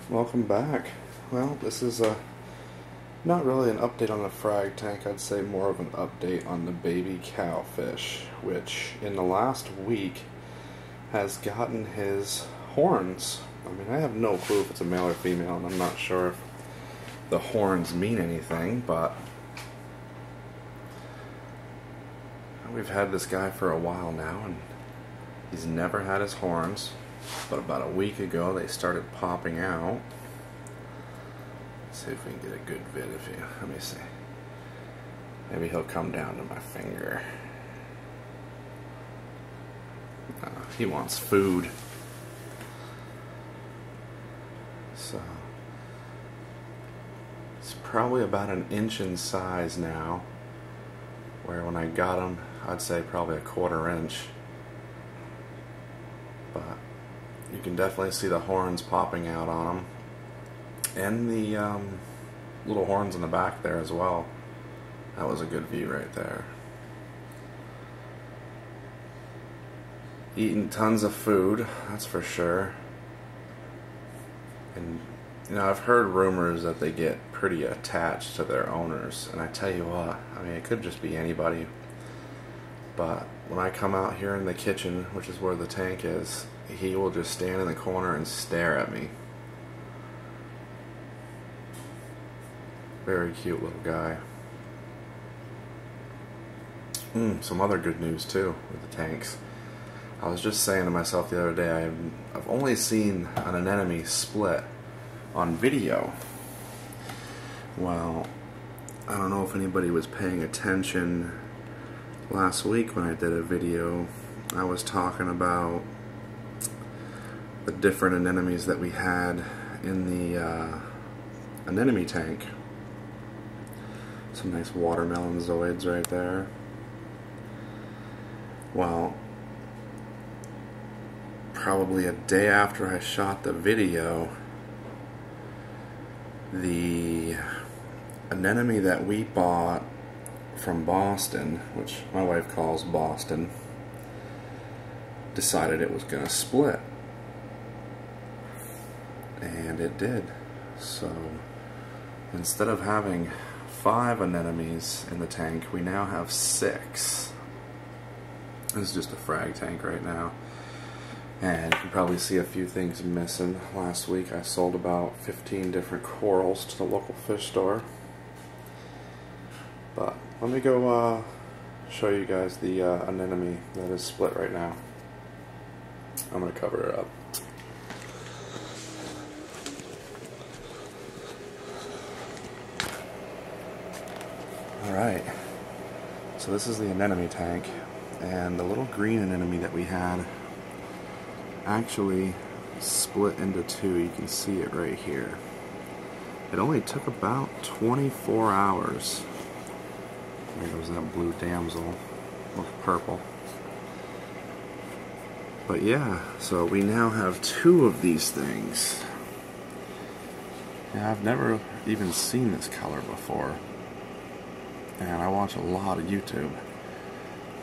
welcome back. Well, this is not really an update on the frag tank, I'd say more of an update on the baby cowfish, which in the last week has gotten his horns. I mean, I have no clue if it's a male or female, and I'm not sure if the horns mean anything, but we've had this guy for a while now, and he's never had his horns. But about a week ago, they started popping out. Let's see if we can get a good vid of you. Let me see. Maybe he'll come down to my finger. He wants food. So, it's probably about an inch in size now. Where when I got him, I'd say probably a 1/4 inch. But you can definitely see the horns popping out on them, and the little horns in the back there as well. That was a good view right there. Eating tons of food, that's for sure. And you know, I've heard rumors that they get pretty attached to their owners, and I tell you what, I mean, it could just be anybody, but when I come out here in the kitchen, which is where the tank is, he will just stand in the corner and stare at me. Very cute little guy. Some other good news too with the tanks. I was just saying to myself the other day, I've only seen an anemone split on video. Well, I don't know if anybody was paying attention last week when I did a video. I was talking about the different anemones that we had in the anemone tank. Some nice watermelon zoids right there. Well, probably a day after I shot the video, the anemone that we bought from Boston, which my wife calls Boston, decided it was going to split. And it did. So instead of having 5 anemones in the tank, we now have 6. This is just a frag tank right now. And you can probably see a few things missing. Last week I sold about 15 different corals to the local fish store. But let me go show you guys the anemone that is split right now. I'm going to cover it up. Alright, so this is the anemone tank, and the little green anemone that we had actually split into 2. You can see it right here. It only took about 24 hours. There goes that blue damsel with purple. But yeah, so we now have 2 of these things. Yeah, I've never even seen this color before. And I watch a lot of YouTube.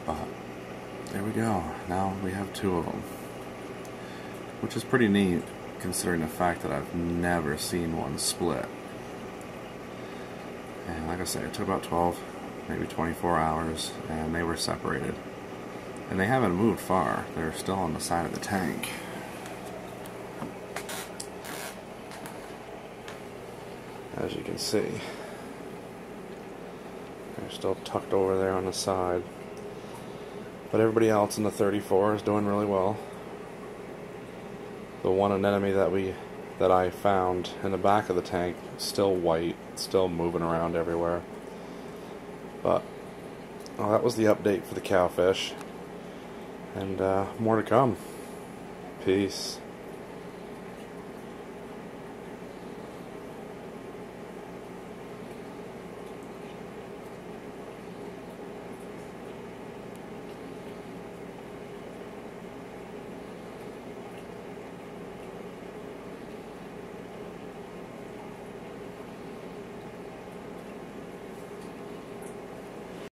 But there we go. Now we have 2 of them. Which is pretty neat, considering the fact that I've never seen one split. And like I said, it took about 12, maybe 24 hours, and they were separated. And they haven't moved far. They're still on the side of the tank. As you can see, they're still tucked over there on the side. But everybody else in the 34 is doing really well. The one anemone that I found in the back of the tank, still white, still moving around everywhere. But well, that was the update for the cowfish, and more to come. Peace.